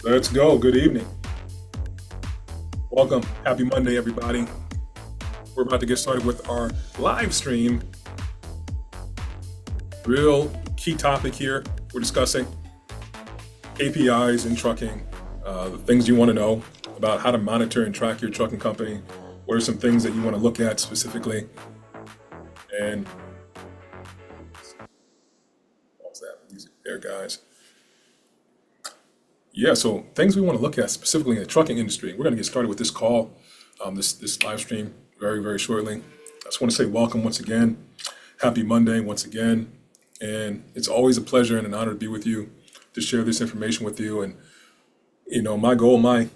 Let's go. Good evening. Welcome. Happy Monday, everybody. We're about to get started with our live stream. Real key topic here. We're discussing KPIs in trucking, the things you want to know about how to monitor and track your trucking company. What are some things that you want to look at specifically? And what's that music there, guys? Yeah, so things we want to look at specifically in the trucking industry. We're going to get started with this call, this live stream very, very shortly. I just want to say welcome once again. Happy Monday once again. And it's always a pleasure and an honor to be with you, to share this information with you. And, you know, my goal, my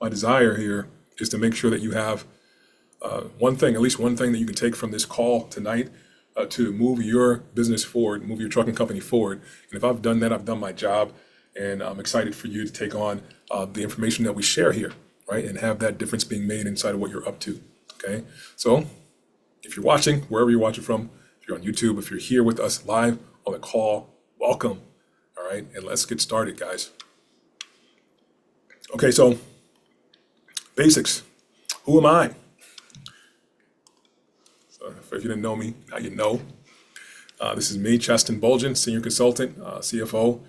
desire here is to make sure that you have at least one thing that you can take from this call tonight to move your business forward, move your trucking company forward. And if I've done that, I've done my job. And I'm excited for you to take on the information that we share here, right? And have that difference being made inside of what you're up to, okay? So if you're watching, wherever you're watching from, if you're on YouTube, if you're here with us live on the call, welcome, all right? And let's get started, guys. Okay, so basics. Who am I? So if you didn't know me, now you know. This is me, Cheston Bulgin, Senior Consultant, CFO,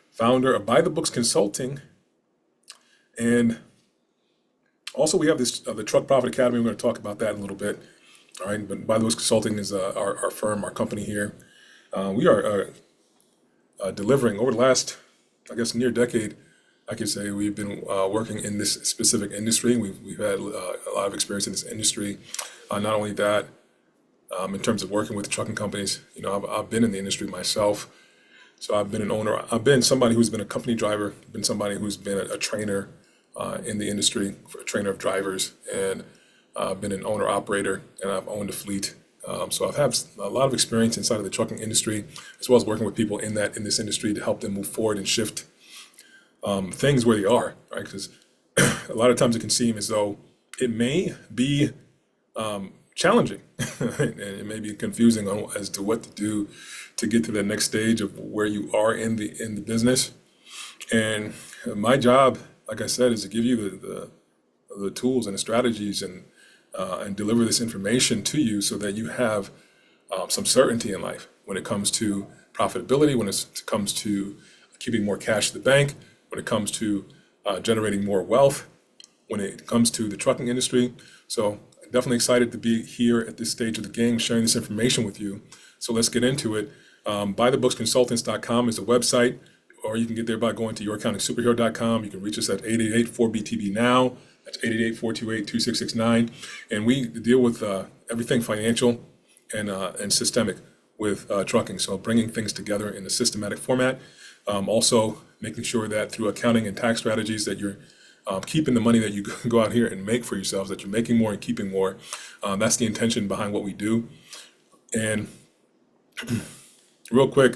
founder of By the Books Consulting. And also we have this the Truck Profit Academy. We're going to talk about that in a little bit. All right, but By the Books Consulting is our firm, our company here. We are delivering over the last, I guess, near decade. I could say we've been working in this specific industry. We've had a lot of experience in this industry. Not only that, in terms of working with trucking companies, you know, I've been in the industry myself. So I've been an owner. I've been somebody who's been a company driver, been somebody who's been a trainer in the industry, for a trainer of drivers, and I've been an owner operator, and I've owned a fleet. So I've had a lot of experience inside of the trucking industry, as well as working with people in this industry to help them move forward and shift things where they are, right? Because a lot of times it can seem as though it may be challenging and it may be confusing as to what to do to get to the next stage of where you are in the business. And my job, like I said, is to give you the tools and the strategies and deliver this information to you so that you have some certainty in life when it comes to profitability, when it comes to keeping more cash in the bank, when it comes to generating more wealth, when it comes to the trucking industry. So definitely excited to be here at this stage of the game, sharing this information with you. So let's get into it. Bythebooksconsultants.com is the website, or you can get there by going to youraccountingsuperhero.com. You can reach us at 888-4BTB now. That's 888-428-2669. And we deal with everything financial and systemic with trucking. So bringing things together in a systematic format. Also making sure that through accounting and tax strategies that you're keeping the money that you go out here and make for yourselves, that you're making more and keeping more. That's the intention behind what we do. And real quick,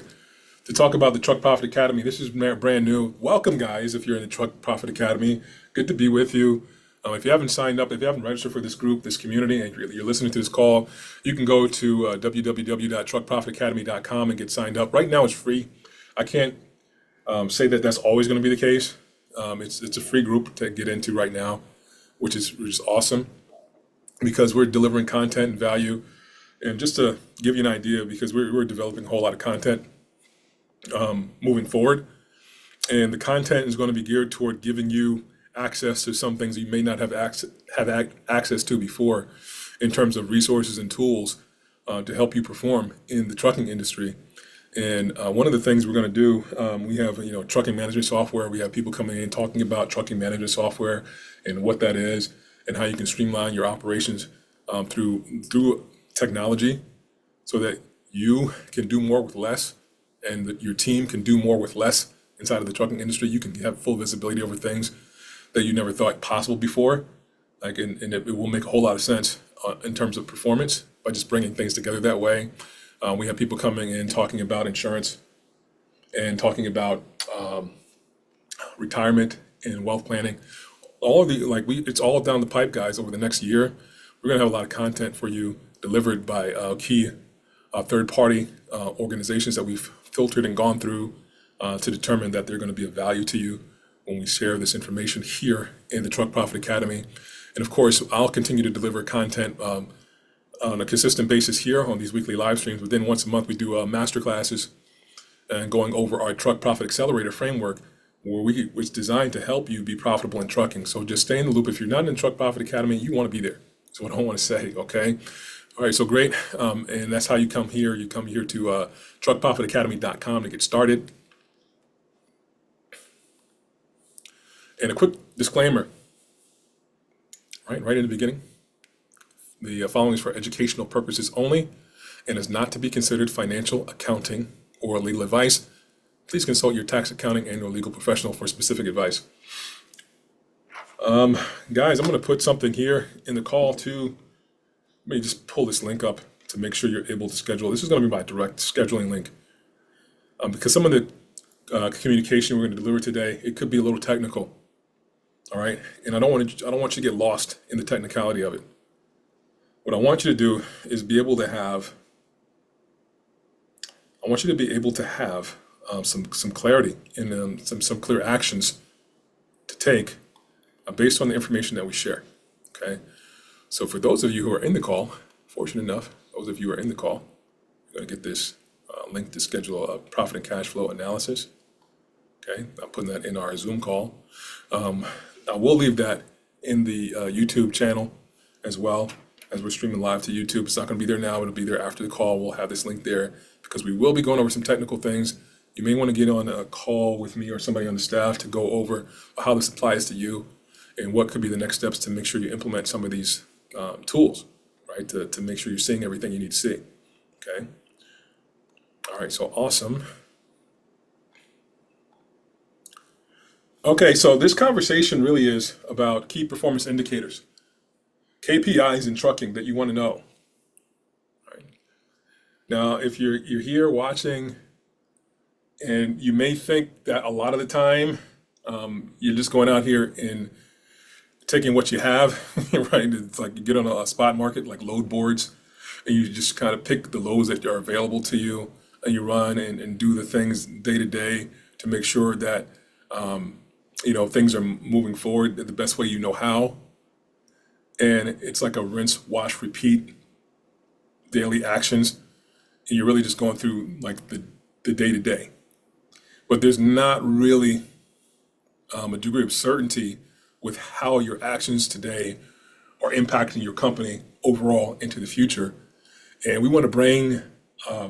to talk about the Truck Profit Academy, this is brand new. Welcome, guys, if you're in the Truck Profit Academy. Good to be with you. If you haven't signed up, if you haven't registered for this group, this community, and you're listening to this call, you can go to www.truckprofitacademy.com and get signed up. Right now, it's free. I can't say that that's always going to be the case. It's a free group to get into right now, which is awesome, because we're delivering content and value. And just to give you an idea, because we're developing a whole lot of content moving forward, and the content is going to be geared toward giving you access to some things you may not have access to before, in terms of resources and tools to help you perform in the trucking industry. And one of the things we're going to do, we have trucking management software. We have people coming in talking about trucking management software and what that is, and how you can streamline your operations through technology, so that you can do more with less, and that your team can do more with less inside of the trucking industry. You can have full visibility over things that you never thought possible before. And it will make a whole lot of sense in terms of performance by just bringing things together that way. We have people coming in talking about insurance and talking about retirement and wealth planning. All of it's all down the pipe, guys. Over the next year, we're gonna have a lot of content for you delivered by key third-party organizations that we've filtered and gone through to determine that they're going to be of value to you when we share this information here in the Truck Profit Academy. And of course, I'll continue to deliver content on a consistent basis here on these weekly live streams. But then once a month, we do master classes and going over our Truck Profit Accelerator framework, where it's designed to help you be profitable in trucking. So just stay in the loop. If you're not in Truck Profit Academy, you want to be there. That's what I want to say, okay? All right, so great. And that's how you come here. You come here to truckprofitacademy.com to get started. And a quick disclaimer, right in the beginning. The following is for educational purposes only and is not to be considered financial, accounting, or legal advice. Please consult your tax, accounting, and/or legal professional for specific advice. Guys, I'm going to put something here in the call too. Let me just pull this link up to make sure you're able to schedule. This is going to be my direct scheduling link because some of the communication we're going to deliver today, it could be a little technical. All right, and I don't want you to get lost in the technicality of it. What I want you to do is be able to have. I want you to be able to have some clarity and some clear actions to take based on the information that we share. Okay, so for those of you who are in the call, fortunate enough, those of you who are in the call, you're going to get this link to schedule a profit and cash flow analysis. Okay, I'm putting that in our Zoom call. I will leave that in the YouTube channel as well, as we're streaming live to YouTube. It's not going to be there now. It'll be there after the call. We'll have this link there because we will be going over some technical things. You may want to get on a call with me or somebody on the staff to go over how this applies to you and what could be the next steps to make sure you implement some of these tools, right, to make sure you're seeing everything you need to see. Okay. All right, so awesome. Okay, so this conversation really is about key performance indicators, KPIs in trucking that you want to know. All right. Now, if you're here watching, and you may think that a lot of the time you're just going out here and taking what you have, right? It's like you get on a spot market like load boards, and you just kind of pick the loads that are available to you, and you run and do the things day to day to make sure that things are moving forward the best way you know how. And it's like a rinse, wash, repeat daily actions. And you're really just going through like the day to day. But there's not really a degree of certainty with how your actions today are impacting your company overall into the future. And we want to bring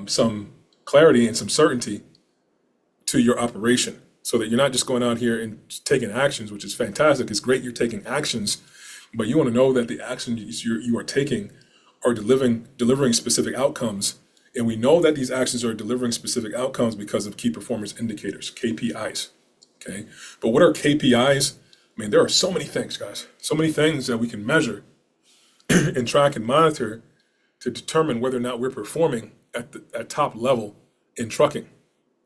some clarity and some certainty to your operation so that you're not just going out here and taking actions, which is fantastic. It's great you're taking actions, but you want to know that the actions you are taking are delivering specific outcomes. And we know that these actions are delivering specific outcomes because of key performance indicators, KPIs. Okay, but what are KPIs? I mean, there are so many things, guys, so many things that we can measure and track and monitor to determine whether or not we're performing at top level in trucking.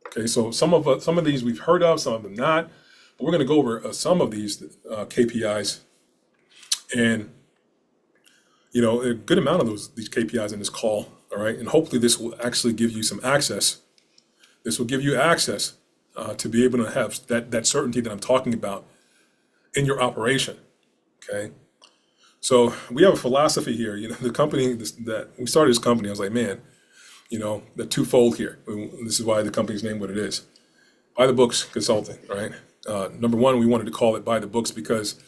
Okay, so some of these we've heard of, some of them not. But we're going to go over some of these KPIs, and a good amount of these KPIs in this call. All right, and hopefully this will actually give you some access. This will give you access to be able to have that certainty that I'm talking about in your operation. Okay, so we have a philosophy here. The company that we started this company, I was like, man, the twofold here. This is why the company's named what it is. By the books consulting, right? Number one, we wanted to call it by the books because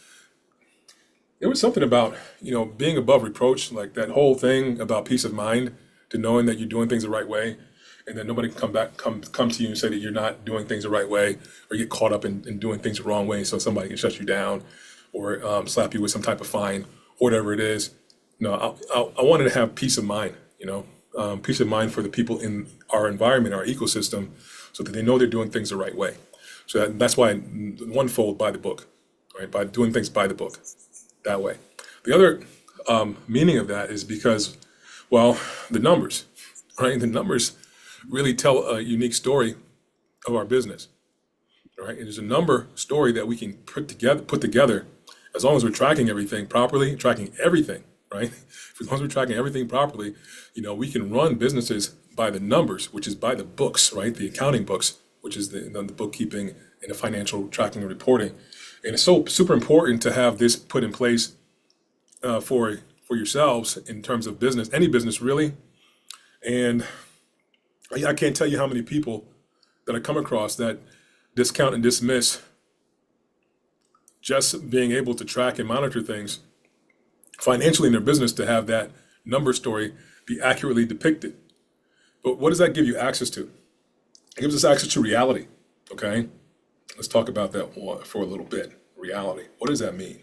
there was something about, being above reproach, like that whole thing about peace of mind, to knowing that you're doing things the right way, and that nobody can come to you and say that you're not doing things the right way, or get caught up in doing things the wrong way, so somebody can shut you down, or slap you with some type of fine, or whatever it is. I wanted to have peace of mind, peace of mind for the people in our environment, our ecosystem, so that they know they're doing things the right way. So that's why one fold by the book, right? By doing things by the book, that way. The other meaning of that is because, well, the numbers, right? The numbers really tell a unique story of our business, right? It is a number story that we can put together as long as we're tracking everything properly, right? As long as we're tracking everything properly, we can run businesses by the numbers, which is by the books, right? The accounting books, which is the bookkeeping in the financial tracking and reporting. And it's so super important to have this put in place for yourselves in terms of business, any business really. And I can't tell you how many people that I come across that discount and dismiss just being able to track and monitor things financially in their business, to have that number story be accurately depicted. But what does that give you access to? It gives us access to reality, okay? Let's talk about that for a little bit. Reality. What does that mean?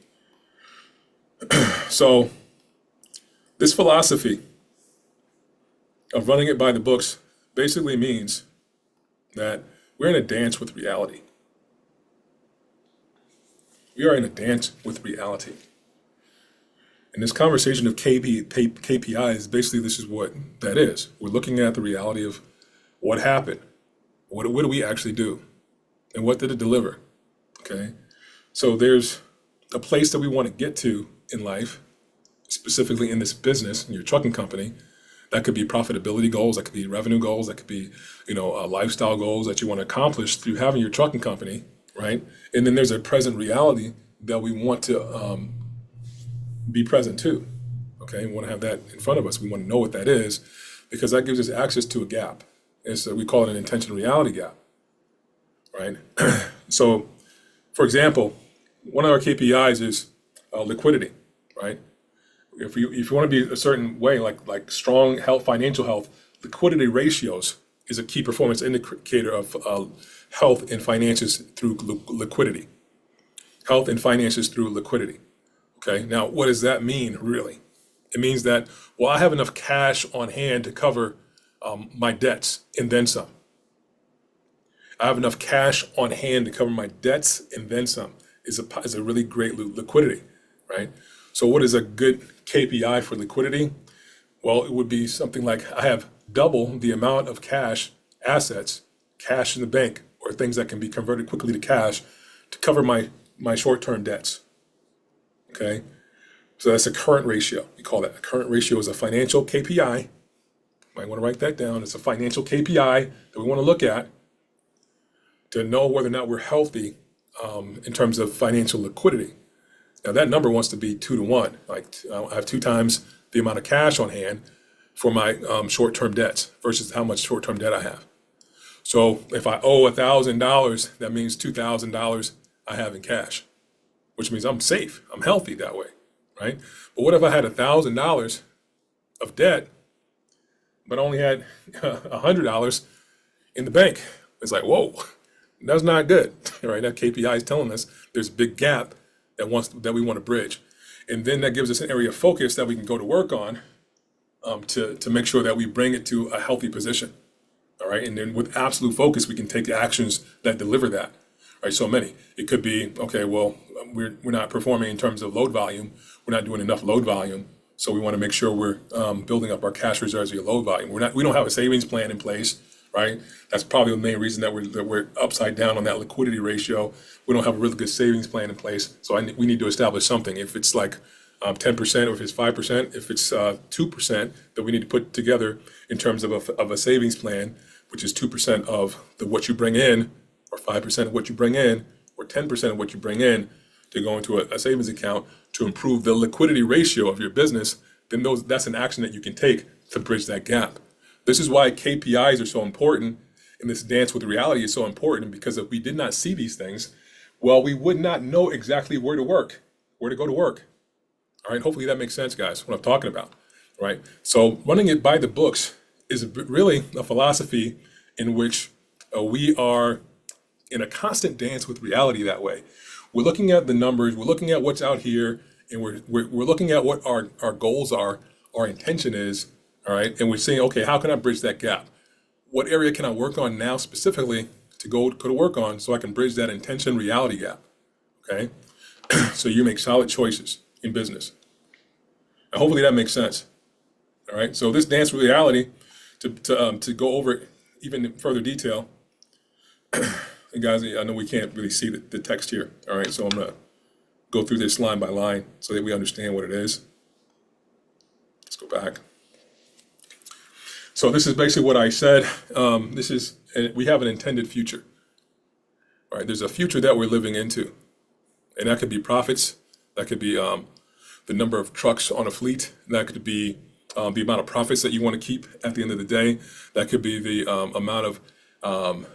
So this philosophy of running it by the books basically means that we're in a dance with reality. We are in a dance with reality. And this conversation of KPIs, basically this is what that is. We're looking at the reality of what happened. What do we actually do? And what did it deliver? Okay? So there's a place that we want to get to in life, specifically in this business, in your trucking company. That could be profitability goals, that could be revenue goals, that could be, lifestyle goals that you want to accomplish through having your trucking company, right? And then there's a present reality that we want to be present to, okay? We want to have that in front of us. We want to know what that is, because that gives us access to a gap. We call it an intention reality gap, right? So, for example, one of our KPIs is liquidity, right? If you want to be a certain way, like strong health, financial health, liquidity ratios is a key performance indicator of health and finances through liquidity. Health and finances through liquidity. Okay, now what does that mean really? It means that, well, I have enough cash on hand to cover my debts and then some. I have enough cash on hand to cover my debts and then some is a really great liquidity, right? So what is a good KPI for liquidity? Well, it would be something like I have double the amount of cash, assets, cash in the bank, or things that can be converted quickly to cash to cover my short-term debts, okay? So that's a current ratio. We call that. A current ratio is a financial KPI. You might want to write that down. It's a financial KPI that we want to look at to know whether or not we're healthy in terms of financial liquidity. Now that number wants to be 2 to 1. Like I have 2 times the amount of cash on hand for my short-term debts versus how much short-term debt I have. So if I owe $1,000, that means $2,000 I have in cash, which means I'm safe. I'm healthy that way, right? But what if I had $1,000 of debt, but only had $100 in the bank? It's like, whoa, that's not good, right? That KPI is telling us there's a big gap that we want to bridge. And then that gives us an area of focus that we can go to work on to make sure that we bring it to a healthy position, all right? And then with absolute focus, we can take the actions that deliver that, right? So many. It could be, okay, well, we're not performing in terms of load volume. We're not doing enough load volume. So we want to make sure we're building up our cash reserves via load volume. We don't have a savings plan in place, right? That's probably the main reason that we're upside down on that liquidity ratio. We don't have a really good savings plan in place. So we need to establish something. If it's like 10%, or if it's 5%, if it's 2%, that we need to put together in terms of a savings plan, which is 2% of what you bring in, or 5% of what you bring in, or 10% of what you bring in to go into a savings account to improve the liquidity ratio of your business, then that's an action that you can take to bridge that gap. This is why KPIs are so important, and this dance with reality is so important, because if we did not see these things, well, we would not know exactly where to go to work. All right, hopefully that makes sense, guys, what I'm talking about, right? So running it by the books is really a philosophy in which we are in a constant dance with reality that way. We're looking at the numbers, we're looking at what's out here, and we're looking at what our goals are, our intention is, all right? And we're saying, okay, how can I bridge that gap? What area can I work on now specifically to go to work on so I can bridge that intention reality gap, okay? So you make solid choices in business. And hopefully that makes sense, all right? So this dance with reality, to go over it even in further detail, and guys, I know we can't really see the text here, all right? So I'm gonna go through this line by line so that we understand what it is. Let's go back. So this is basically what I said. We have an intended future. right? There's a future that we're living into, and that could be profits, that could be the number of trucks on a fleet, that could be the amount of profits that you want to keep at the end of the day, that could be the amount of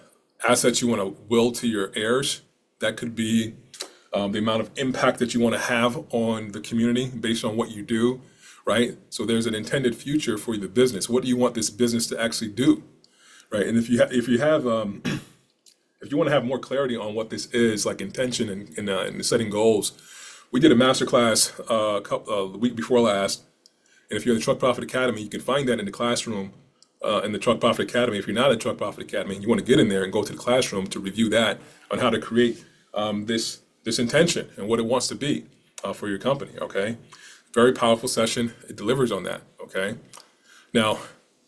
assets you want to will to your heirs, that could be the amount of impact that you want to have on the community based on what you do, right? So there's an intended future for the business. What do you want this business to actually do, right? And if you if you want to have more clarity on what this is, like intention and setting goals, we did a masterclass the week before last. And if you're in the Truck Profit Academy, you can find that in the classroom in the Truck Profit Academy. If you're not at Truck Profit Academy, you want to get in there and go to the classroom to review that on how to create this intention and what it wants to be for your company. Okay, very powerful session. It delivers on that. Okay, now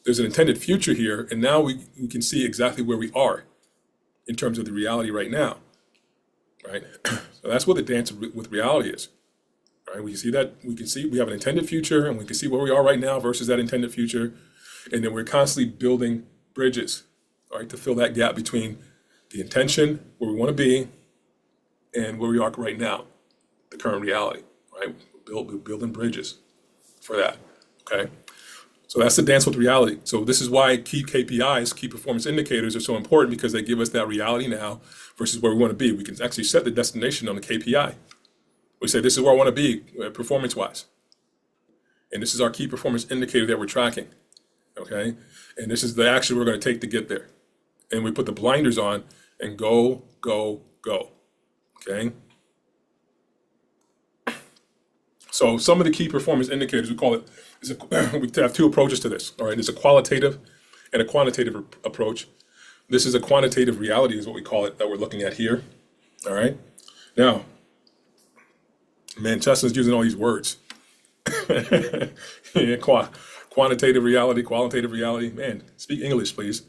there's an intended future here, and now we can see exactly where we are in terms of the reality right now. Right, so that's what the dance with reality is. Right, we see that we have an intended future, and we can see where we are right now versus that intended future, and then we're constantly building bridges, right, to fill that gap between the intention, where we want to be, and where we are right now, the current reality. Right, building bridges for that. Okay, so that's the dance with reality. So this is why key KPIs, key performance indicators, are so important, because they give us that reality now versus where we want to be. We can actually set the destination on the KPI. We say, this is where I want to be performance-wise. And this is our key performance indicator that we're tracking, okay? And this is the action we're going to take to get there. And we put the blinders on and go, go, go, okay? So some of the key performance indicators, we call it, we have two approaches to this, all right? There's a qualitative and a quantitative approach. This is a quantitative reality is what we call it, that we're looking at here, all right? Now, man, Cheston's using all these words. Yeah, quantitative reality, qualitative reality. Man, speak English, please.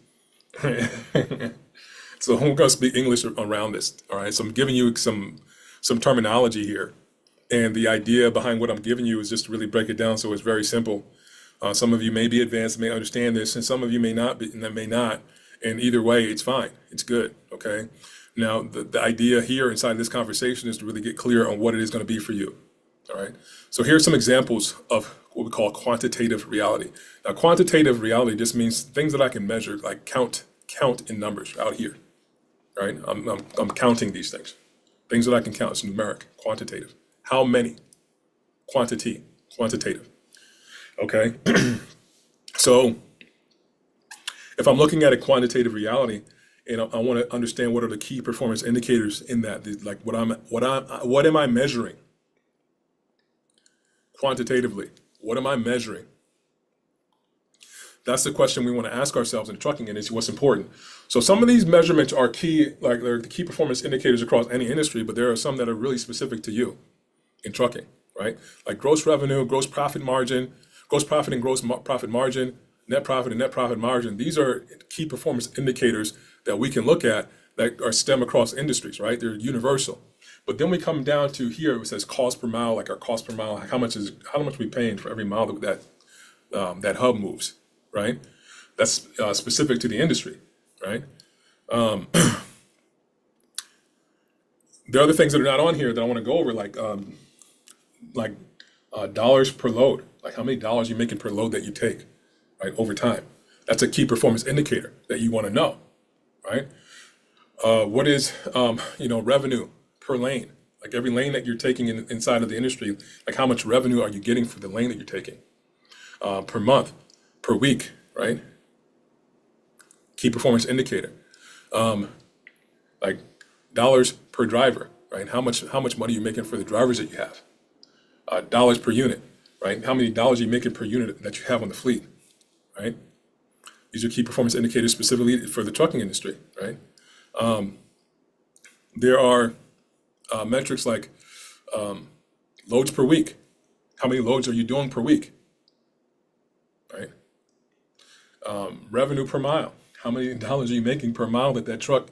So I'm going to speak English around this, all right? So I'm giving you some terminology here. And the idea behind what I'm giving you is just to really break it down so it's very simple. Some of you may be advanced, may understand this, and some of you may not be, and may not. And either way, it's fine. It's good, okay? Now, the idea here inside this conversation is to really get clear on what it is going to be for you, all right? So here's some examples of what we call quantitative reality. Now, quantitative reality just means things that I can measure, like count in numbers out here, right? I'm counting these things that I can count. It's numeric, quantitative. How many? Quantity, quantitative, okay? So if I'm looking at a quantitative reality, and I want to understand what are the key performance indicators in that, like what am I measuring quantitatively? What am I measuring? That's the question we want to ask ourselves in trucking, and it's what's important. So some of these measurements are key, like they're the key performance indicators across any industry, but there are some that are really specific to you in trucking, right? Like gross revenue, gross profit margin, gross profit and gross profit margin, net profit and net profit margin. These are key performance indicators that we can look at that are stem across industries, right? They're universal. But then we come down to here, it says cost per mile, like our cost per mile, like how much we paying for every mile that hub moves, right? That's specific to the industry, right? There are other things that are not on here that I want to go over, like dollars per load, like how many dollars you're making per load that you take, right, over time. That's a key performance indicator that you want to know, right? What is revenue per lane? Like every lane that you're taking inside of the industry, like how much revenue are you getting for the lane that you're taking? Per month, per week, right? Key performance indicator. Like dollars per driver, right? How much money are you making for the drivers that you have? Dollars per unit, right? How many dollars are you making per unit that you have on the fleet, right? These are key performance indicators specifically for the trucking industry, right? There are metrics like loads per week. How many loads are you doing per week, right? Revenue per mile. How many dollars are you making per mile that truck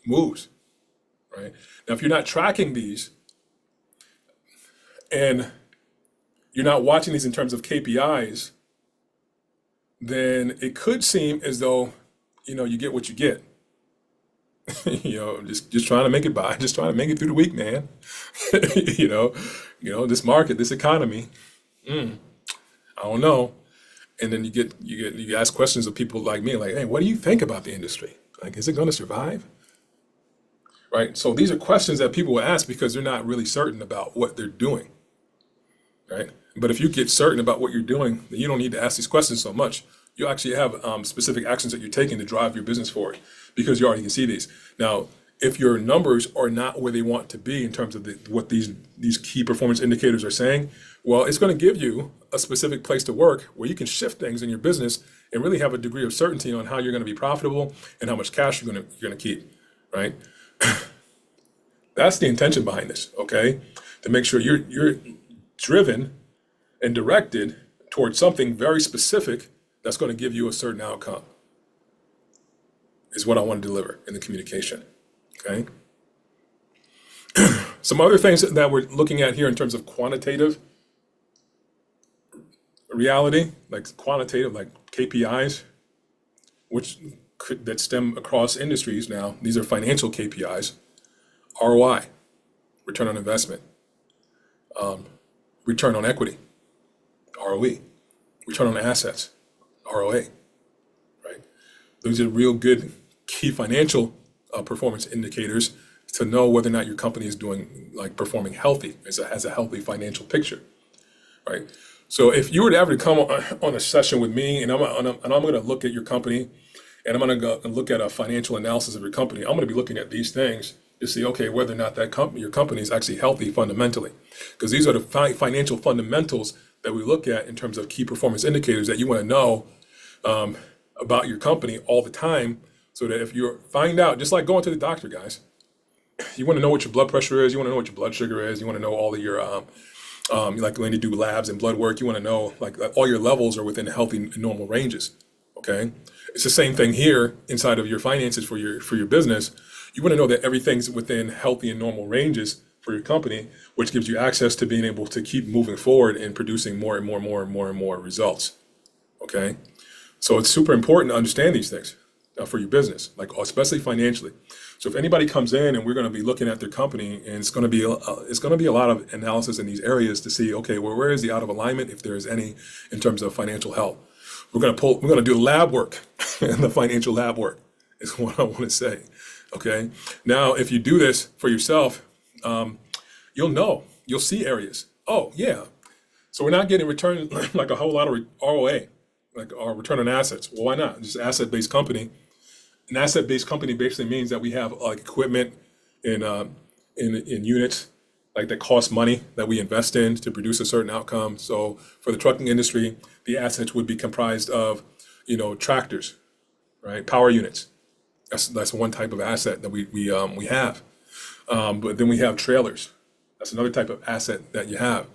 moves, right? Now, if you're not tracking these and you're not watching these in terms of KPIs, then it could seem as though, you get what you get. Just trying to make it by, just trying to make it through the week, man. you know, this market, this economy, I don't know. And then you ask questions of people like me, like, hey, what do you think about the industry? Like, is it going to survive? Right? So these are questions that people will ask because they're not really certain about what they're doing. Right? But if you get certain about what you're doing, then you don't need to ask these questions so much. You actually have specific actions that you're taking to drive your business forward because you already can see these. Now, if your numbers are not where they want to be in terms of what these key performance indicators are saying, well, it's going to give you a specific place to work where you can shift things in your business and really have a degree of certainty on how you're going to be profitable and how much cash you're going to keep, right? That's the intention behind this, okay? To make sure you're driven and directed towards something very specific that's going to give you a certain outcome is what I want to deliver in the communication, okay? Some other things that we're looking at here in terms of quantitative reality, like quantitative, like KPIs, that stem across industries now. These are financial KPIs, ROI, return on investment, return on equity, ROE, return on assets, ROA, right? Those are real good key financial performance indicators to know whether or not your company is doing, like, performing healthy, has a healthy financial picture, right? So if you were to ever come on a session with me and I'm going to look at your company and I'm going to go and look at a financial analysis of your company, I'm going to be looking at these things to see, okay, whether or not your company is actually healthy fundamentally. Because these are the financial fundamentals that we look at in terms of key performance indicators that you want to know about your company all the time, so that if you find out, just like going to the doctor, guys, you want to know what your blood pressure is, you want to know what your blood sugar is, you want to know all of your, like when you do labs and blood work, you want to know like that all your levels are within healthy normal ranges, okay? It's the same thing here inside of your finances for your business. You want to know that everything's within healthy and normal ranges for your company, which gives you access to being able to keep moving forward and producing more and more results, okay? So it's super important to understand these things for your business, like especially financially. So if anybody comes in and we're going to be looking at their company, and it's going to be a lot of analysis in these areas to see, okay, well, where is the out of alignment, if there is any, in terms of financial health. We're going to do lab work, and the financial lab work is what I want to say. Okay. Now, if you do this for yourself, you'll see areas. Oh yeah. So we're not getting return like a whole lot of ROA, like our return on assets. Well, why not? Just asset-based company. An asset-based company basically means that we have like equipment in units like that cost money that we invest in to produce a certain outcome. So for the trucking industry, the assets would be comprised of, tractors, right? Power units. That's one type of asset that we have. But then we have trailers. That's another type of asset that you have,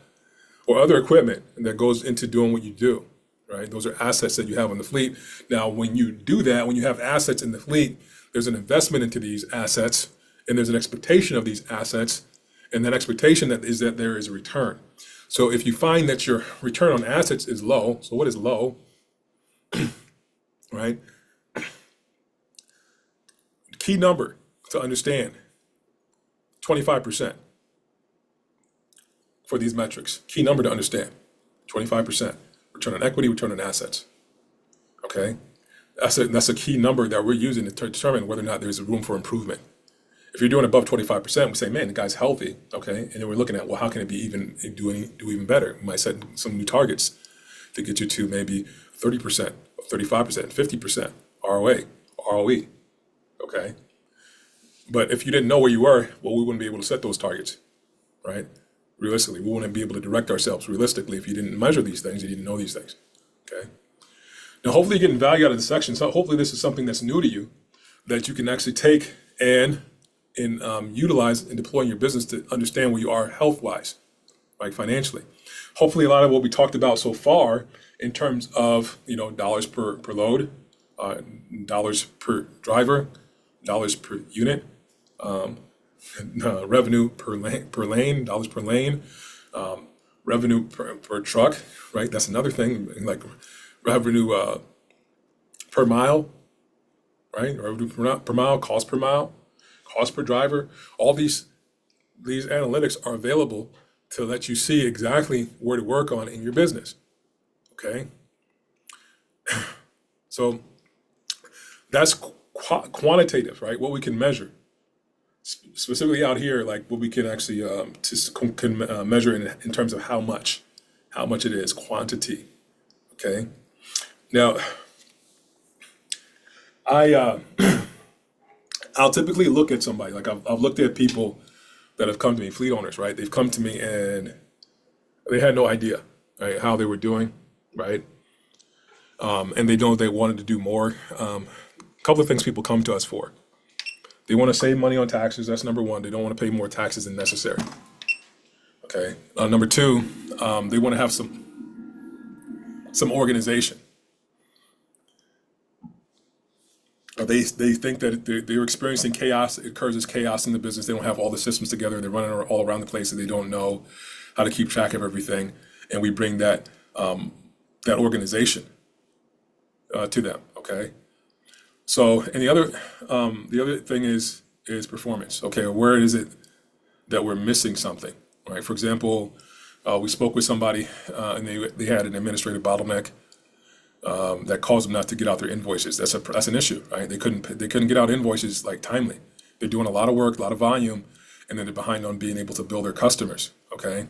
or other equipment that goes into doing what you do. Right? Those are assets that you have in the fleet. Now, when you do that, when you have assets in the fleet, there's an investment into these assets, and there's an expectation of these assets, and that expectation is that there is a return. So if you find that your return on assets is low, so what is low, right? Key number to understand, 25% for these metrics. Key number to understand, 25%. Return on equity, return on assets. Okay, that's a key number that we're using to determine whether or not there's room for improvement. If you're doing above 25%, we say, man, the guy's healthy. Okay, and then we're looking at, well, how can it be do even better? We might set some new targets to get you to maybe 30%, 35%, 50% ROA, ROE. Okay, but if you didn't know where you were, well, we wouldn't be able to set those targets, right? Realistically, we wouldn't be able to direct ourselves realistically if you didn't measure these things, you didn't know these things, okay? Now, hopefully you're getting value out of this section. So hopefully this is something that's new to you that you can actually take and utilize and deploy in your business to understand where you are health-wise, like financially. Hopefully a lot of what we talked about so far in terms of, dollars per load, dollars per driver, dollars per unit, revenue per lane, dollars per lane, revenue per truck, right? That's another thing, like revenue per mile, right? Revenue per mile, cost per mile, cost per driver, all these analytics are available to let you see exactly where to work on in your business. Okay. So that's quantitative, right? What we can measure. Specifically out here, like what we can actually measure in terms of how much it is, quantity. Okay. Now, I'll typically look at somebody, like I've looked at people that have come to me, fleet owners, right? They've come to me and they had no idea, right, how they were doing, right? And they know they wanted to do more. A couple of things people come to us for. They want to save money on taxes. That's number one. They don't want to pay more taxes than necessary. Okay. Number two, they want to have some organization. They think that they're experiencing chaos. It occurs as chaos in the business. They don't have all the systems together. They're running all around the place, and they don't know how to keep track of everything. And we bring that organization to them. Okay. So, and the other thing is performance. Okay, where is it that we're missing something? Right. For example, we spoke with somebody, and they had an administrative bottleneck that caused them not to get out their invoices. That's an issue, right? They couldn't get out invoices like timely. They're doing a lot of work, a lot of volume, and then they're behind on being able to bill their customers. Okay,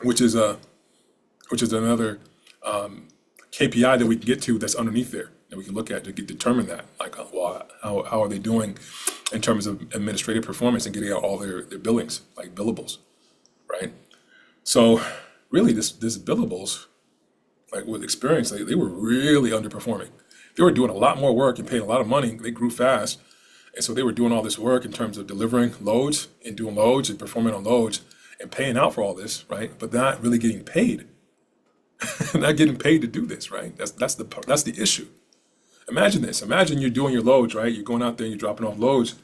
which is another KPI that we can get to that's underneath there that we can look at to determine that, like, well, how are they doing in terms of administrative performance and getting out all their billings, like billables, right? So really, this billables, like with experience, they were really underperforming. They were doing a lot more work and paying a lot of money. They grew fast. And so they were doing all this work in terms of delivering loads and doing loads and performing on loads and paying out for all this, right? But not really getting paid. Not getting paid to do this, right? That's the issue. Imagine this. Imagine you're doing your loads, right? You're going out there and you're dropping off loads,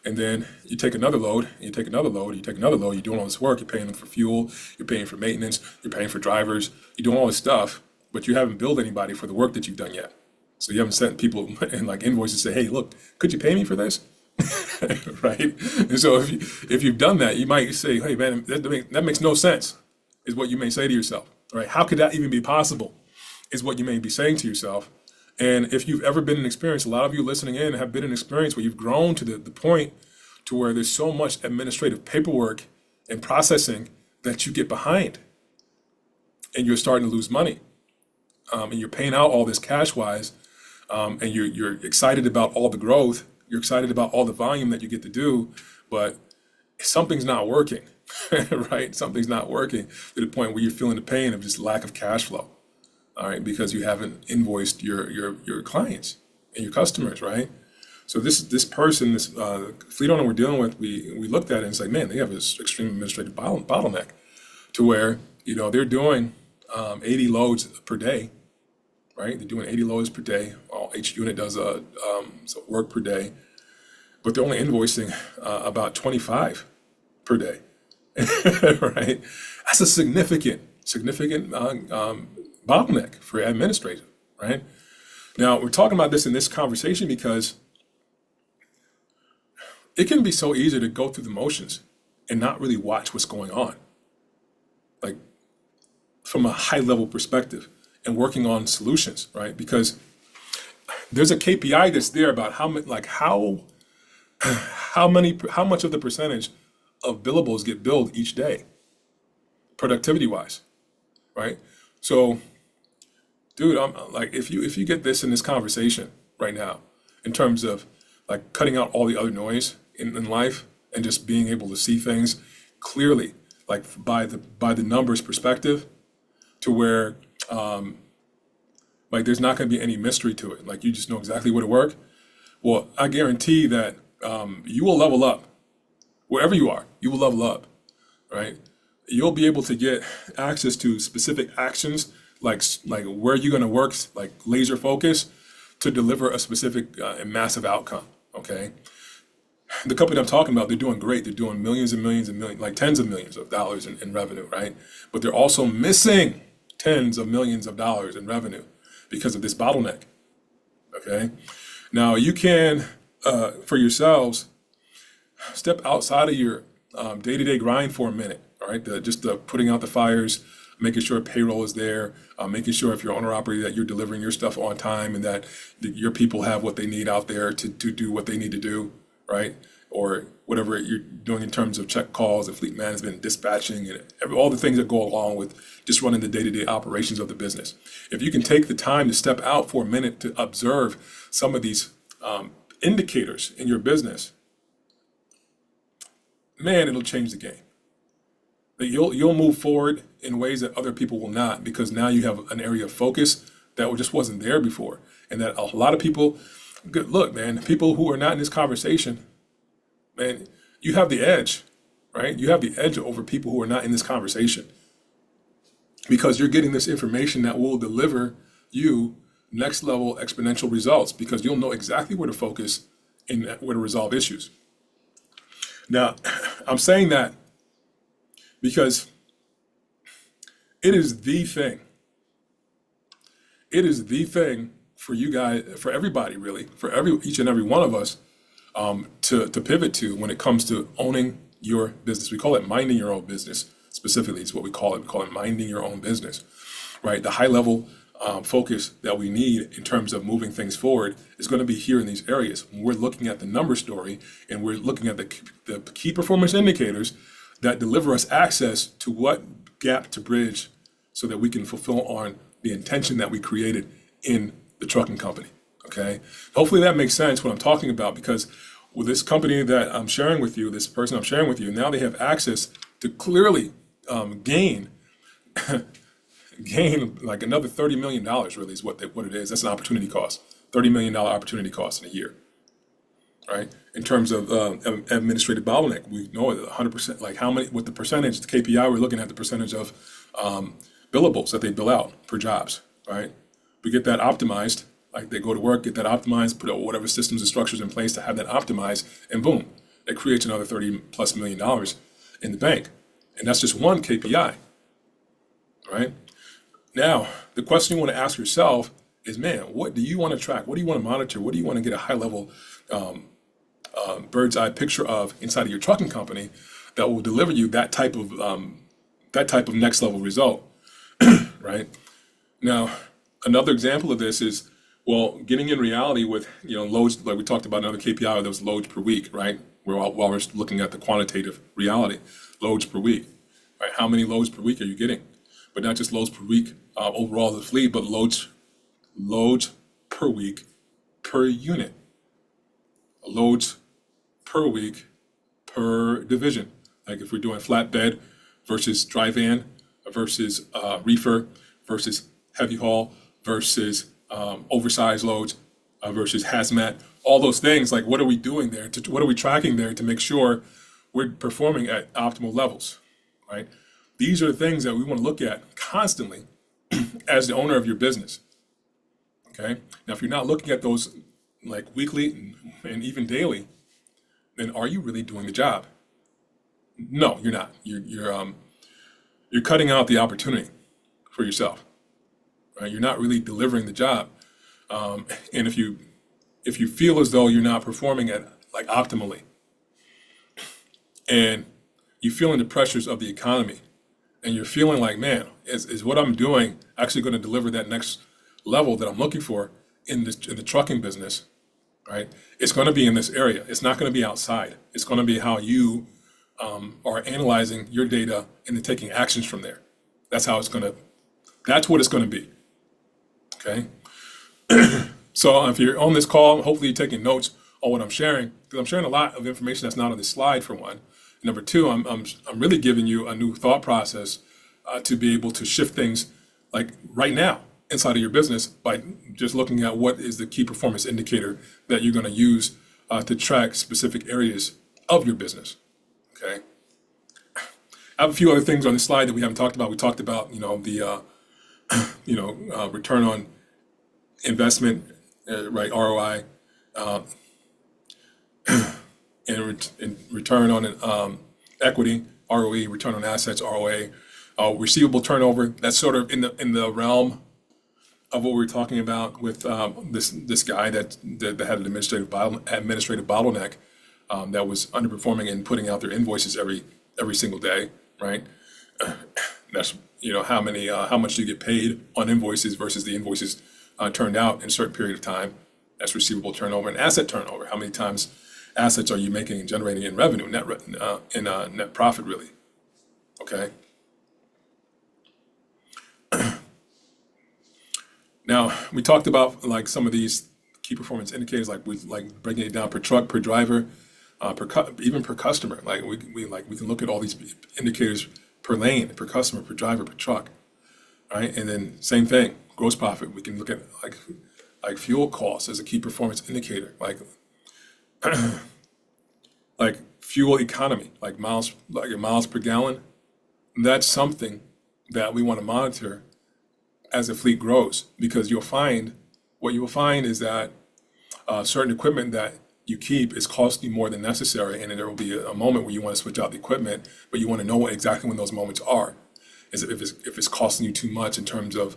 and then you take another load, and you take another load, you take another load. You're doing all this work. You're paying them for fuel. You're paying for maintenance. You're paying for drivers. You're doing all this stuff, but you haven't billed anybody for the work that you've done yet. So you haven't sent people in like invoices say, hey, look, could you pay me for this? Right? And so if you've done that, you might say, hey, man, that makes no sense, is what you may say to yourself. Right? How could that even be possible, is what you may be saying to yourself. And if you've ever been in experience, a lot of you listening in have been in experience where you've grown to the point to where there's so much administrative paperwork and processing that you get behind and you're starting to lose money. And you're paying out all this cash-wise, and you're excited about all the growth. You're excited about all the volume that you get to do, but something's not working, right? Something's not working to the point where you're feeling the pain of just lack of cash flow, all right? Because you haven't invoiced your clients and your customers, right? So this person, this fleet owner we're dealing with, we looked at it and it's like, man, they have this extreme administrative bottleneck to where, they're doing 80 loads per day, right? They're doing 80 loads per day. Each unit does some work per day, but they're only invoicing about 25 per day, right? That's a significant bottleneck for administrative, right? Now, we're talking about this in this conversation because it can be so easy to go through the motions and not really watch what's going on, like from a high level perspective and working on solutions, right? Because there's a KPI that's there about how much of the percentage of billables get billed each day, productivity wise, right? So, dude, I'm like, if you get this in this conversation right now, in terms of like cutting out all the other noise in life and just being able to see things clearly, like by the numbers perspective, to where like there's not going to be any mystery to it. Like you just know exactly what to work. Well, I guarantee that you will level up wherever you are. You will level up, right? You'll be able to get access to specific actions, like where you're going to work, like laser focus to deliver a specific and massive outcome. Okay. The company I'm talking about, they're doing great. They're doing millions and millions and millions, like tens of millions of dollars in revenue, right? But they're also missing tens of millions of dollars in revenue because of this bottleneck. Okay. Now you can for yourselves, step outside of your day-to-day grind for a minute, all right? Just the putting out the fires, making sure payroll is there, making sure if you're owner-operator that you're delivering your stuff on time and that your people have what they need out there to do what they need to do, right? Or whatever you're doing in terms of check calls and fleet management, dispatching, and all the things that go along with just running the day-to-day operations of the business. If you can take the time to step out for a minute to observe some of these indicators in your business, man, it'll change the game. You'll move forward in ways that other people will not, because now you have an area of focus that just wasn't there before. And that a lot of people, look, man, people who are not in this conversation, man, you have the edge, right? You have the edge over people who are not in this conversation, because you're getting this information that will deliver you next level exponential results, because you'll know exactly where to focus and where to resolve issues. Now, I'm saying that because it is the thing. It is the thing for you guys, for everybody really, for each and every one of us to pivot to when it comes to owning your business. We call it minding your own business. Specifically, is what we call it. We call it minding your own business, right? The high level focus that we need in terms of moving things forward is going to be here in these areas. When we're looking at the number story and we're looking at the key performance indicators that deliver us access to what gap to bridge so that we can fulfill on the intention that we created in the trucking company, okay? Hopefully that makes sense what I'm talking about, because with this company that I'm sharing with you, this person I'm sharing with you, now they have access to clearly gain like another $30 million really is what it is. That's an opportunity cost, $30 million opportunity cost in a year, right? In terms of administrative bottleneck, we know it 100%, like how many, with the percentage, the KPI, we're looking at the percentage of billables that they bill out per jobs, right? We get that optimized, like they go to work, get that optimized, put whatever systems and structures in place to have that optimized, and boom, it creates another $30+ million in the bank. And that's just one KPI, right? Now, the question you want to ask yourself is, man, what do you want to track? What do you want to monitor? What do you want to get a high level bird's eye picture of inside of your trucking company that will deliver you that type of next level result, right? Now, another example of this is, well, getting in reality with, loads, like we talked about another KPI, that was loads per week, right? While we're looking at the quantitative reality, loads per week, right? How many loads per week are you getting? But not just loads per week overall the fleet, but loads per week per unit, loads per week per division. Like if we're doing flatbed versus dry van versus reefer versus heavy haul versus oversized loads versus hazmat, all those things, like what are we doing there? What are we tracking there to make sure we're performing at optimal levels, right? These are the things that we want to look at constantly as the owner of your business, okay? Now, if you're not looking at those like weekly and even daily, then are you really doing the job? No, you're not. You're cutting out the opportunity for yourself, right? You're not really delivering the job. And if you feel as though you're not performing at like optimally, and you're feeling the pressures of the economy, and you're feeling like, man, is what I'm doing actually going to deliver that next level that I'm looking for in the trucking business, right? It's going to be in this area. It's not going to be outside. It's going to be how you are analyzing your data and then taking actions from there. That's what it's going to be, okay? So if you're on this call, hopefully you're taking notes on what I'm sharing, because I'm sharing a lot of information that's not on this slide, for one. Number two, I'm really giving you a new thought process to be able to shift things like right now inside of your business by just looking at what is the key performance indicator that you're going to use to track specific areas of your business. Okay. I have a few other things on this slide that we haven't talked about. We talked about the return on investment, right? ROI. And return on equity, ROE, return on assets, ROA, receivable turnover. That's sort of in the realm of what we were talking about with this guy that had an administrative bottleneck that was underperforming and putting out their invoices every single day, right? That's how much do you get paid on invoices versus the invoices turned out in a certain period of time. That's receivable turnover and asset turnover. How many times assets are you making and generating in revenue, net profit, really? Okay. Now we talked about like some of these key performance indicators, like breaking it down per truck, per driver, even per customer. Like we can look at all these indicators per lane, per customer, per driver, per truck, right? And then same thing, gross profit. We can look at like fuel costs as a key performance indicator, like fuel economy, like miles per gallon. That's something that we want to monitor as the fleet grows, because what you will find is that certain equipment that you keep is costing you more than necessary, and there will be a moment where you want to switch out the equipment, but you want to know exactly when those moments are. Is if it's costing you too much in terms of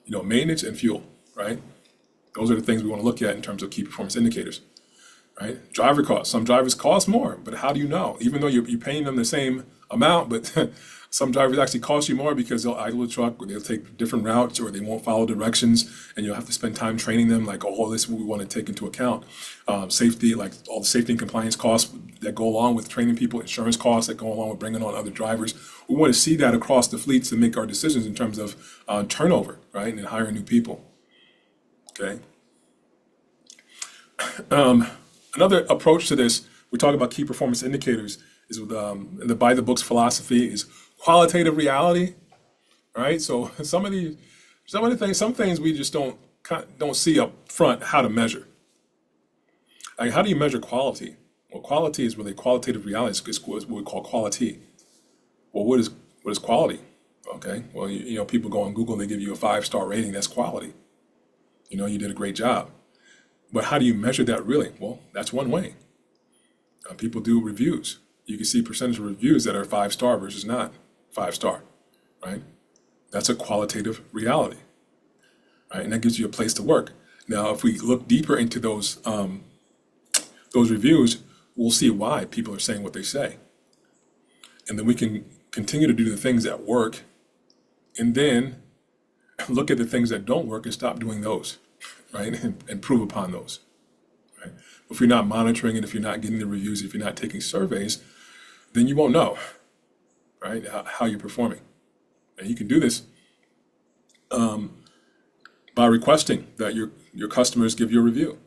maintenance and fuel, right? Those are the things we want to look at in terms of key performance indicators, right? Driver costs. Some drivers cost more, but how do you know? Even though you're paying them the same amount, but some drivers actually cost you more because they'll idle the truck, or they'll take different routes, or they won't follow directions, and you'll have to spend time training them. Like, all this we want to take into account. Safety, like all the safety and compliance costs that go along with training people, insurance costs that go along with bringing on other drivers. We want to see that across the fleets to make our decisions in terms of turnover, right, and hiring new people. Okay. Another approach to this, we talk about key performance indicators, is with the by the books philosophy is qualitative reality, right? So some things we just don't see up front how to measure. Like, how do you measure quality? Well, quality is really qualitative reality. It's what we call quality. Well, what is quality? Okay. Well, people go on Google, they give you a 5-star rating. That's quality. You did a great job. But how do you measure that really? Well, that's one way. People do reviews. You can see percentage of reviews that are 5-star versus not 5-star, right? That's a qualitative reality, right? And that gives you a place to work. Now, if we look deeper into those reviews, we'll see why people are saying what they say. And then we can continue to do the things that work, and then look at the things that don't work and stop doing those, right? And improve upon those, right? If you're not monitoring it, if you're not getting the reviews, if you're not taking surveys, then you won't know, right, how you're performing. And you can do this by requesting that your customers give you a review.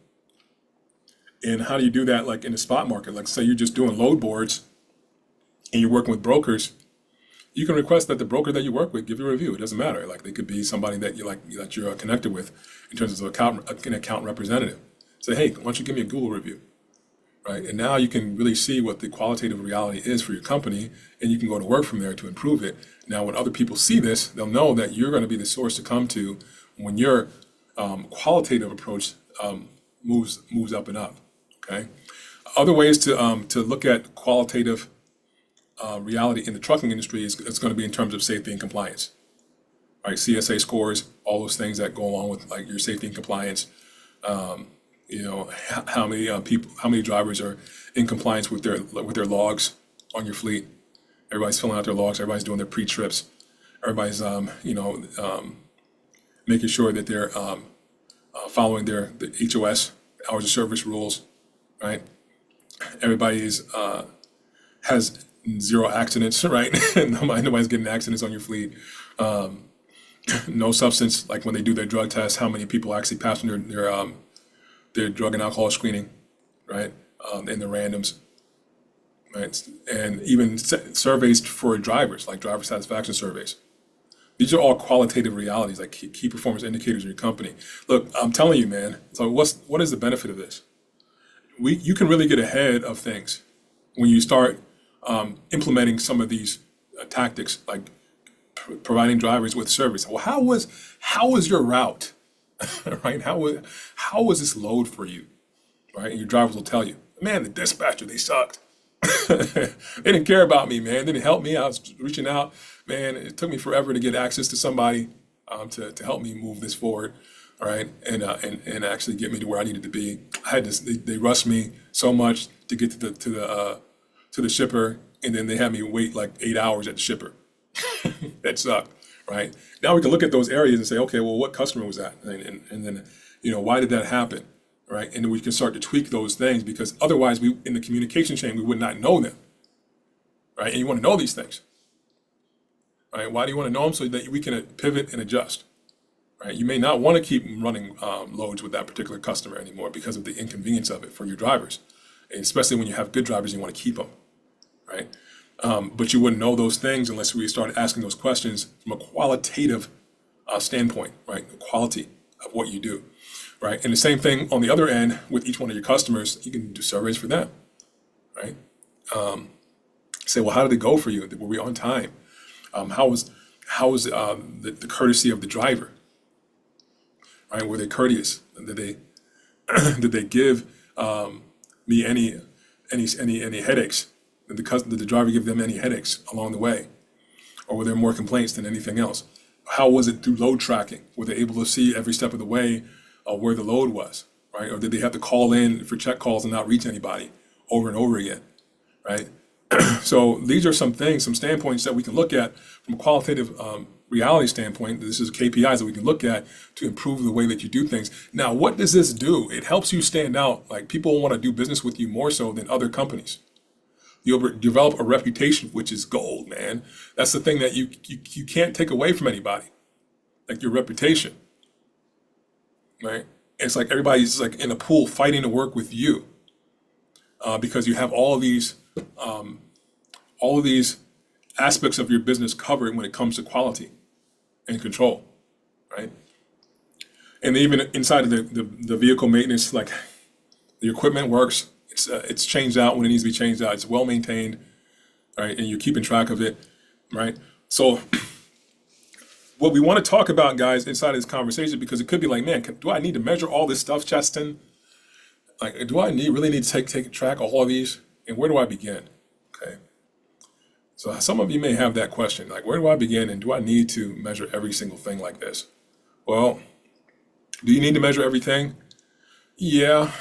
And how do you do that? Like in the spot market, like say you're just doing load boards and you're working with brokers, you can request that the broker that you work with give you a review. It doesn't matter. Like, they could be somebody that you're connected with in terms of an account representative. Say, hey, why don't you give me a Google review, right? And now you can really see what the qualitative reality is for your company, and you can go to work from there to improve it. Now, when other people see this, they'll know that you're going to be the source to come to when your qualitative approach moves up and up. Okay. Other ways to look at qualitative reality in the trucking industry is it's going to be in terms of safety and compliance, right? CSA scores, all those things that go along with like your safety and compliance. How many drivers are in compliance with their logs on your fleet? Everybody's filling out their logs. Everybody's doing their pre-trips. Everybody's making sure that they're following the HOS, hours of service rules, right? Everybody has 0 accidents, right? Nobody's getting accidents on your fleet. No substance, like when they do their drug test, how many people actually pass their drug and alcohol screening, right? In the randoms, right? And even surveys for drivers, like driver satisfaction surveys. These are all qualitative realities, like key performance indicators in your company. Look, I'm telling you, man. So what is the benefit of this? You can really get ahead of things when you start implementing some of these tactics, like providing drivers with service. Well, how was your route, right? How was this load for you, right? And your drivers will tell you, man, the dispatcher, they sucked. They didn't care about me, man. They didn't help me. I was reaching out, man. It took me forever to get access to somebody. to help me move this forward, all right, and actually get me to where I needed to be. I had this, they rushed me so much to get to the shipper, and then they had me wait like 8 hours at the shipper. That sucked, right? Now we can look at those areas and say, okay, well, what customer was that? And then, why did that happen, right? And then we can start to tweak those things, because otherwise we, in the communication chain, we would not know them, right? And you want to know these things, right? Why do you want to know them? So that we can pivot and adjust, right? You may not want to keep running loads with that particular customer anymore because of the inconvenience of it for your drivers. And especially when you have good drivers, you want to keep them, right? But you wouldn't know those things unless we started asking those questions from a qualitative standpoint, right? The quality of what you do, right? And the same thing on the other end with each one of your customers. You can do surveys for them, right? Say, well, how did it go for you? Were we on time? How was the courtesy of the driver, right? Were they courteous? Did they give me any headaches? Did the driver give them any headaches along the way? Or were there more complaints than anything else? How was it through load tracking? Were they able to see every step of the way where the load was, right? Or did they have to call in for check calls and not reach anybody over and over again, right? So these are some things, some standpoints that we can look at from a qualitative reality standpoint. This is KPIs that we can look at to improve the way that you do things. Now, what does this do? It helps you stand out. Like, people want to do business with you more so than other companies. You'll develop a reputation, which is gold, man. That's the thing that you can't take away from anybody, like your reputation, right? It's like everybody's like in a pool fighting to work with you because you have all of these aspects of your business covered when it comes to quality and control, right? And even inside of the vehicle maintenance, like, the equipment works. It's changed out when it needs to be changed out. It's well maintained, right? And you're keeping track of it, right? So what we want to talk about, guys, inside of this conversation, because it could be like, man, do I need to measure all this stuff, Cheston? Like, do I really need to take track of all of these? And where do I begin? Okay. So some of you may have that question, like, where do I begin? And do I need to measure every single thing like this? Well, do you need to measure everything? Yeah.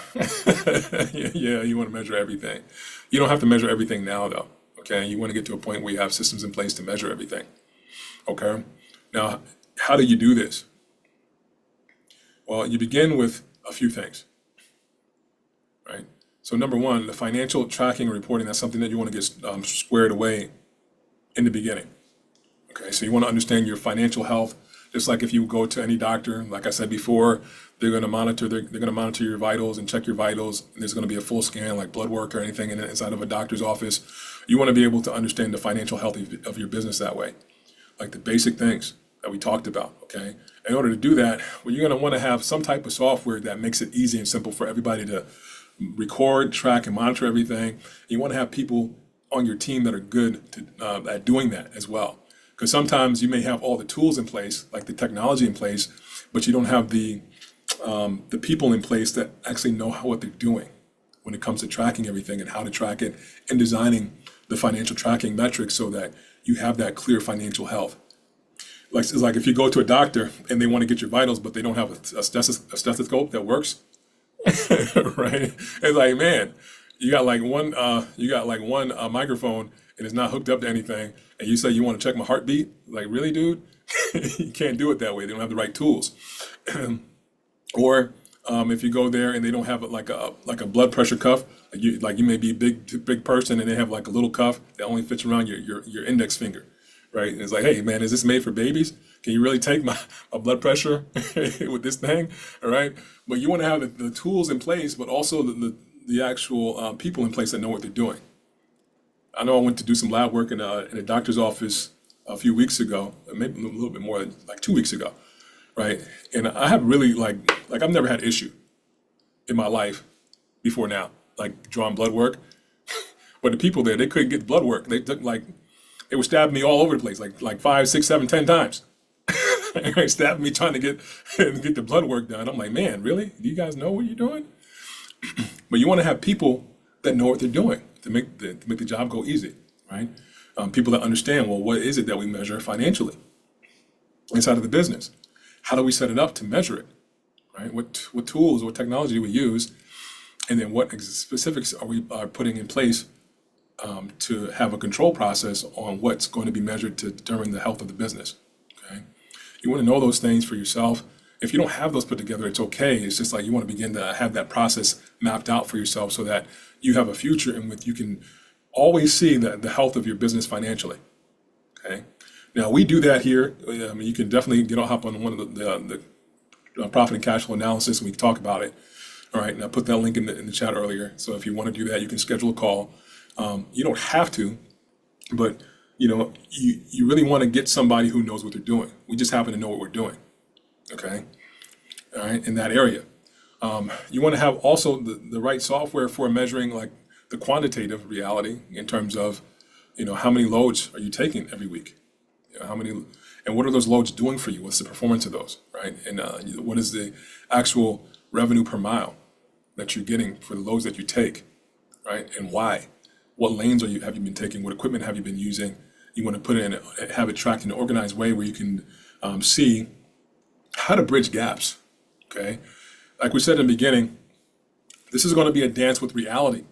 Yeah, you want to measure everything. You don't have to measure everything now, though, okay? You want to get to a point where you have systems in place to measure everything, okay? Now, how do you do this? Well, you begin with a few things, right? So number one, the financial tracking and reporting, that's something that you want to get squared away in the beginning, okay? So you want to understand your financial health. Just like if you go to any doctor, like I said before, they're going to monitor your vitals and check your vitals. And there's going to be a full scan, like blood work or anything inside of a doctor's office. You want to be able to understand the financial health of your business that way, like the basic things that we talked about, okay? In order to do that, well, you're going to want to have some type of software that makes it easy and simple for everybody to record, track, and monitor everything. You want to have people on your team that are good at doing that as well. Because sometimes you may have all the tools in place, like the technology in place, but you don't have the people in place that actually know what they're doing when it comes to tracking everything and how to track it and designing the financial tracking metrics so that you have that clear financial health. Like, it's like if you go to a doctor and they want to get your vitals, but they don't have a stethoscope that works, right? It's like, man, you got like one microphone and it's not hooked up to anything, and you say you want to check my heartbeat? Like, really, dude? You can't do it that way. They don't have the right tools. Or if you go there and they don't have like a blood pressure cuff, like you may be a big person and they have like a little cuff that only fits around your index finger, right? And it's like, hey man, is this made for babies? Can you really take my blood pressure with this thing? All right. But you want to have the tools in place, but also the actual people in place that know what they're doing. I know I went to do some lab work in a doctor's office a few weeks ago, maybe a little bit more than like 2 weeks ago, right? And I have really like I've never had issue in my life before now, like drawing blood work. But the people there, they couldn't get blood work. They were stabbing me all over the place, like 5, 6, 7, 10 times. Stabbing me trying to get the blood work done. I'm like, man, really? Do you guys know what you're doing? But you want to have people that know what they're doing to make the job go easy, right? People that understand, well, what is it that we measure financially inside of the business? How do we set it up to measure it, right? What tools, what technology do we use? And then what specifics are we putting in place to have a control process on what's going to be measured to determine the health of the business, okay? You want to know those things for yourself. If you don't have those put together, it's okay. It's just like you want to begin to have that process mapped out for yourself so that you have a future in which you can always see the health of your business financially, okay? Now, we do that here. I mean, you can definitely hop on one of the profit and cash flow analysis, and we can talk about it. All right, and I put that link in the chat earlier. So if you want to do that, you can schedule a call. You don't have to, but you really want to get somebody who knows what they're doing. We just happen to know what we're doing. Okay, all right, in that area. You want to have also the right software for measuring like the quantitative reality in terms of, how many loads are you taking every week? How many, and what are those loads doing for you? What's the performance of those, right? And what is the actual revenue per mile that you're getting for the loads that you take, right? And why? What lanes have you been taking? What equipment have you been using? You want to put it in, have it tracked in an organized way where you can see how to bridge gaps, okay? Like we said in the beginning, this is going to be a dance with reality.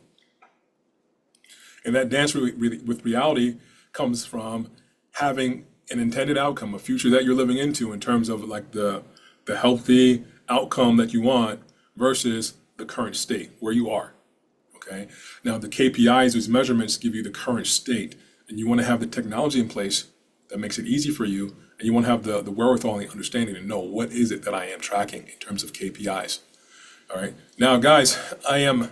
And that dance with reality comes from having an intended outcome, a future that you're living into in terms of like the healthy outcome that you want versus the current state where you are, okay? Now the KPIs, these measurements give you the current state, and you want to have the technology in place that makes it easy for you, and you want to have the wherewithal and the understanding to know what is it that I am tracking in terms of KPIs, all right? Now guys, I'm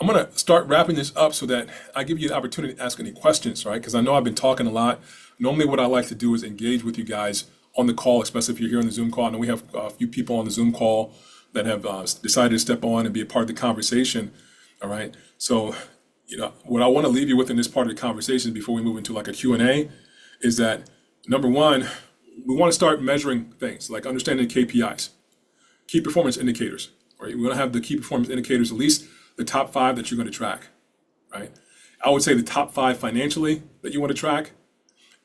going to start wrapping this up so that I give you the opportunity to ask any questions, right? Because I know I've been talking a lot. Normally what I like to do is engage with you guys on the call, especially if you're here on the Zoom call. I know we have a few people on the Zoom call that have decided to step on and be a part of the conversation, all right? So, what I want to leave you with in this part of the conversation before we move into like a Q&A is that, number one, we want to start measuring things like understanding KPIs, key performance indicators, right? We want to have the key performance indicators, at least the top 5 that you're going to track, right? I would say the top 5 financially that you want to track,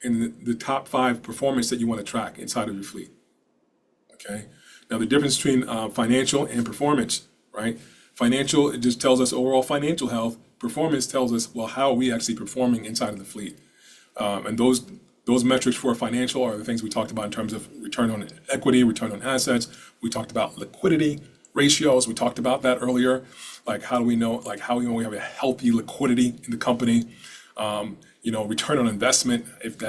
and the top 5 performance that you want to track inside of your fleet, okay? Now the difference between financial and performance, right? Financial, it just tells us overall financial health. Performance tells us, well, how are we actually performing inside of the fleet? And those metrics for financial are the things we talked about in terms of return on equity, return on assets. We talked about liquidity ratios. We talked about that earlier. Like how do we know we have a healthy liquidity in the company? Return on investment, if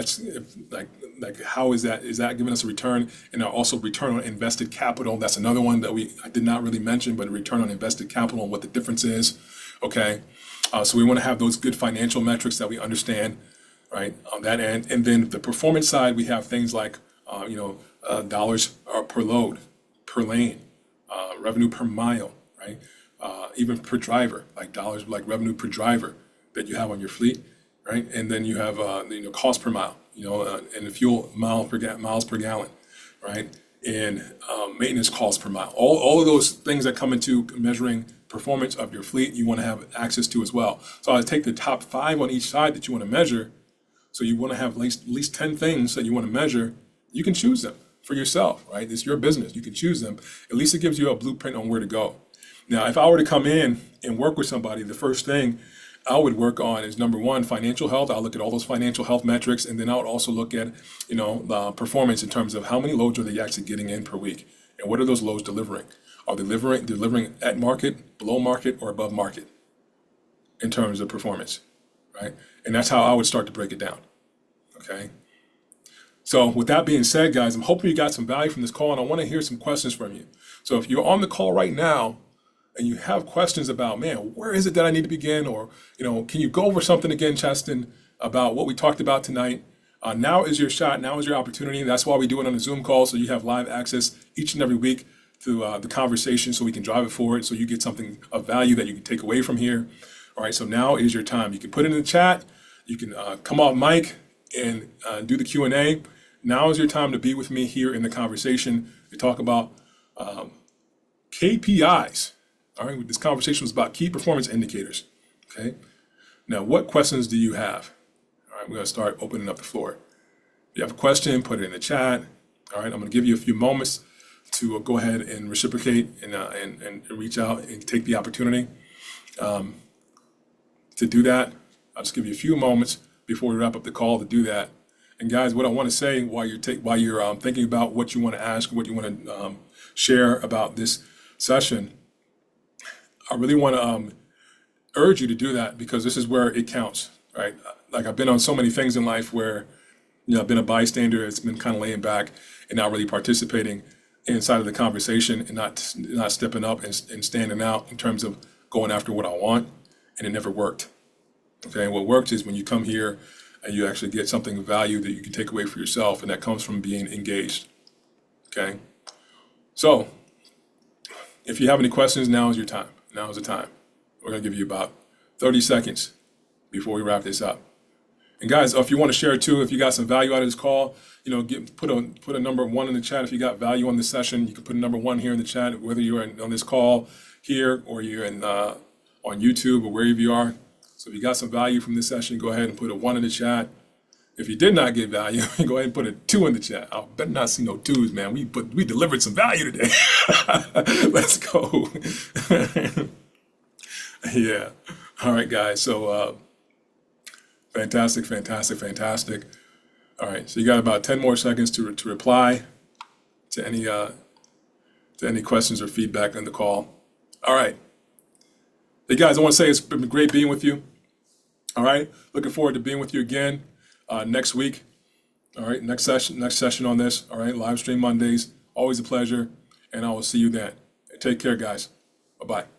how is that giving us a return? And also return on invested capital. That's another one that I did not really mention, but return on invested capital and what the difference is. Okay. So we want to have those good financial metrics that we understand, right, on that end. And then the performance side, we have things like, dollars per load, per lane, revenue per mile, right? Even per driver, like dollars, like revenue per driver that you have on your fleet, right? And then you have, cost per mile, and the fuel miles per gallon, right? And maintenance costs per mile. All of those things that come into measuring performance of your fleet, you want to have access to as well. So I take the top 5 on each side that you want to measure. So you want to have at least 10 things that you want to measure. You can choose them for yourself, right? It's your business. You can choose them. At least it gives you a blueprint on where to go. Now, if I were to come in and work with somebody, the first thing I would work on is, number one, financial health. I'll look at all those financial health metrics, and then I would also look at, the performance in terms of how many loads are they actually getting in per week, and what are those loads delivering? Are they delivering at market, below market, or above market in terms of performance, right? And that's how I would start to break it down, okay? So with that being said, guys, I'm hoping you got some value from this call, and I want to hear some questions from you. So if you're on the call right now, and you have questions about, man, where is it that I need to begin? Or, can you go over something again, Cheston, about what we talked about tonight? Now is your shot. Now is your opportunity. That's why we do it on a Zoom call, so you have live access each and every week to the conversation, so we can drive it forward, so you get something of value that you can take away from here. All right, so now is your time. You can put it in the chat. You can come off mic and do the Q&A. Now is your time to be with me here in the conversation to talk about KPIs. All right, this conversation was about key performance indicators, okay? Now, what questions do you have? All right, we're gonna start opening up the floor. If you have a question, put it in the chat. All right, I'm going to give you a few moments to go ahead and reciprocate and reach out and take the opportunity to do that. I'll just give you a few moments before we wrap up the call to do that. And guys, what I want to say while you're thinking about what you want to ask, what you want to share about this session, I really want to urge you to do that, because this is where it counts, right? Like, I've been on so many things in life where, I've been a bystander. It's been kind of laying back and not really participating inside of the conversation, and not stepping up and standing out in terms of going after what I want, and it never worked. Okay, and what worked is when you come here and you actually get something of value that you can take away for yourself, and that comes from being engaged. Okay, so if you have any questions, now is your time. Now is the time. We're gonna give you about 30 seconds before we wrap this up. And guys, if you want to share too, if you got some value out of this call, put a number 1 in the chat. If you got value on this session, you can put a number 1 here in the chat, whether you're on this call here or you're on YouTube or wherever you are. So if you got some value from this session, go ahead and put a 1 in the chat. If you did not get value, go ahead and put a 2 in the chat. I better not see no 2s, man. We delivered some value today. Let's go. Yeah. All right, guys. So fantastic. All right. So you got about 10 more seconds to reply to any questions or feedback on the call. All right. Hey guys, I want to say it's been great being with you. All right. Looking forward to being with you again next week. All right. Next session on this. All right. Live stream Mondays. Always a pleasure. And I will see you then. Take care, guys. Bye-bye.